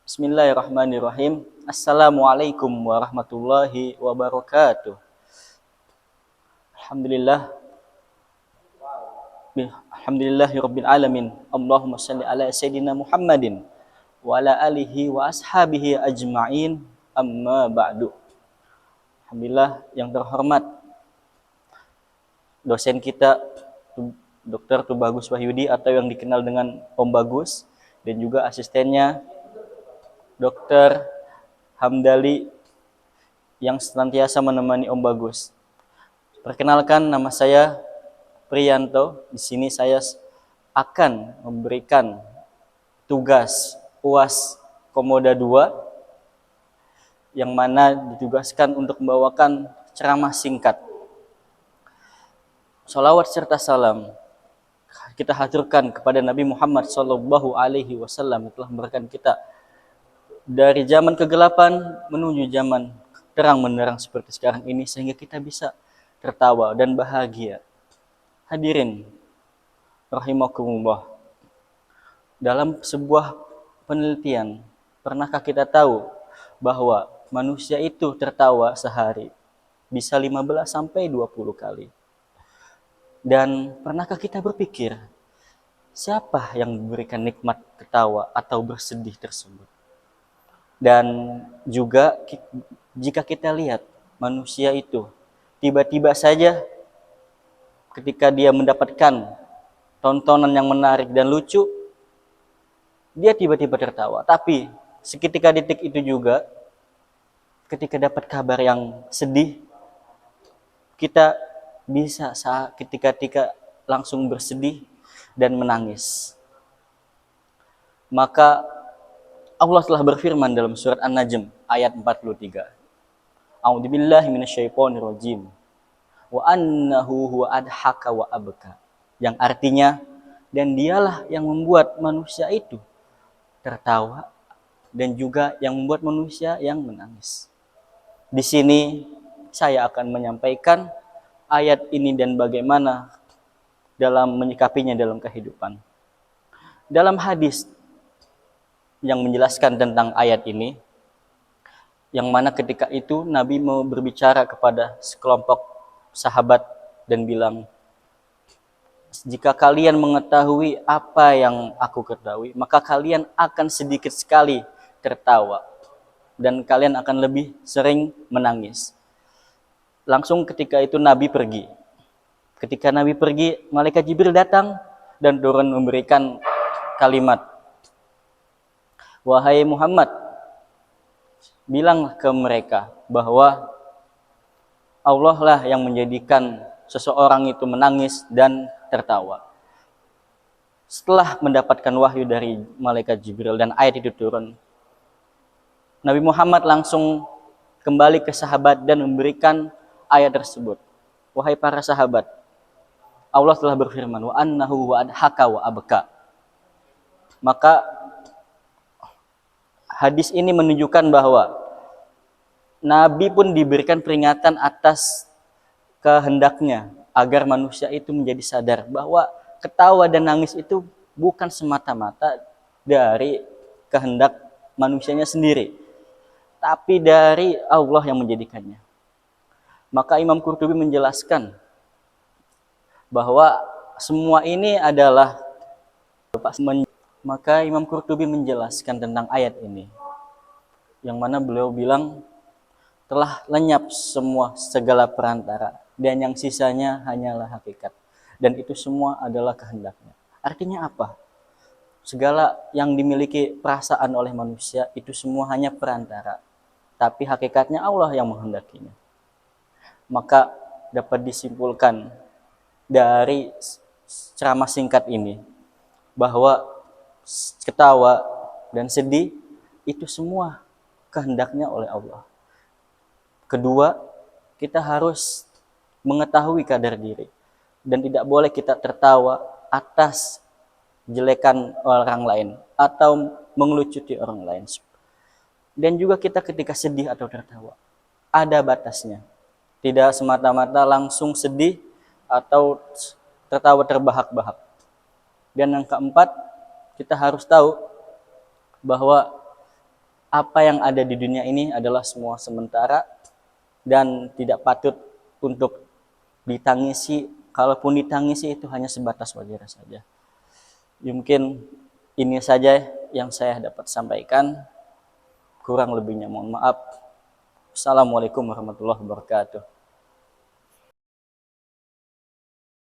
Bismillahirrahmanirrahim. Assalamualaikum warahmatullahi wabarakatuh. Alhamdulillah. Alhamdulillahirabbil alamin. Allahumma shalli ala sayyidina Muhammadin wa ala alihi wa ashabihi ajma'in. Amma ba'du. Alhamdulillah yang terhormat dosen kita Dr. Tubagus Wahyudi atau yang dikenal dengan Om Bagus, dan juga asistennya Dr. Hamdali yang senantiasa menemani Om Bagus. Perkenalkan, nama saya Priyanto. Di sini saya akan memberikan tugas UAS Komoda 2 yang mana ditugaskan untuk membawakan ceramah singkat. Sholawat serta salam kita haturkan kepada Nabi Muhammad Sallallahu Alaihi Wasallam yang telah memberikan kita dari zaman kegelapan menuju zaman terang menderang seperti sekarang ini, sehingga kita bisa tertawa dan bahagia. Hadirin rahimakumullah, dalam sebuah penelitian, pernahkah kita tahu bahwa manusia itu tertawa sehari bisa 15 sampai 20 kali? Dan pernahkah kita berpikir siapa yang memberikan nikmat ketawa atau bersedih tersebut? Dan juga jika kita lihat manusia itu tiba-tiba saja ketika dia mendapatkan tontonan yang menarik dan lucu, dia tiba-tiba tertawa. Tapi seketika detik itu juga ketika dapat kabar yang sedih, kita bisa ketika langsung bersedih dan menangis. Maka Allah telah berfirman dalam surat An-Najm ayat 43. A'udzubillahi minasyaitonirrajim. Wa annahu huwa adhaka wa abka. Yang artinya, dan dialah yang membuat manusia itu tertawa dan juga yang membuat manusia yang menangis. Di sini saya akan menyampaikan ayat ini dan bagaimana dalam menyikapinya dalam kehidupan. Dalam hadis yang menjelaskan tentang ayat ini, yang mana ketika itu Nabi mau berbicara kepada sekelompok sahabat dan bilang, jika kalian mengetahui apa yang aku ketahui, maka kalian akan sedikit sekali tertawa dan kalian akan lebih sering menangis. Langsung ketika itu Nabi pergi. Ketika Nabi pergi, malaikat Jibril datang dan turun memberikan kalimat, wahai Muhammad, bilang ke mereka bahwa Allah lah yang menjadikan seseorang itu menangis dan tertawa. Setelah mendapatkan wahyu dari malaikat Jibril dan ayat itu turun, Nabi Muhammad langsung kembali ke sahabat dan memberikan ayat tersebut. Wahai para sahabat, Allah telah berfirman, wa annahu wa adhaka wa abka. Maka hadis ini menunjukkan bahwa Nabi pun diberikan peringatan atas kehendaknya agar manusia itu menjadi sadar bahwa ketawa dan nangis itu bukan semata-mata dari kehendak manusianya sendiri, tapi dari Allah yang menjadikannya. Maka Imam Qurtubi menjelaskan bahwa semua ini adalah maka Imam Qurtubi menjelaskan tentang ayat ini, yang mana beliau bilang telah lenyap semua segala perantara dan yang sisanya hanyalah hakikat, dan itu semua adalah kehendaknya. Artinya apa? Segala yang dimiliki perasaan oleh manusia itu semua hanya perantara, tapi hakikatnya Allah yang menghendakinya. Maka dapat disimpulkan dari ceramah singkat ini bahwa ketawa dan sedih itu semua kehendaknya oleh Allah. Kedua, kita harus mengetahui kadar diri dan tidak boleh kita tertawa atas jelekan orang lain atau mengelucuti orang lain. Dan juga kita ketika sedih atau tertawa ada batasnya. Tidak semata-mata langsung sedih atau tertawa terbahak-bahak. Dan yang keempat, kita harus tahu bahwa apa yang ada di dunia ini adalah semua sementara dan tidak patut untuk ditangisi. Kalaupun ditangisi itu hanya sebatas wajar saja. Mungkin ini saja yang saya dapat sampaikan. Kurang lebihnya mohon maaf. Assalamualaikum warahmatullahi wabarakatuh.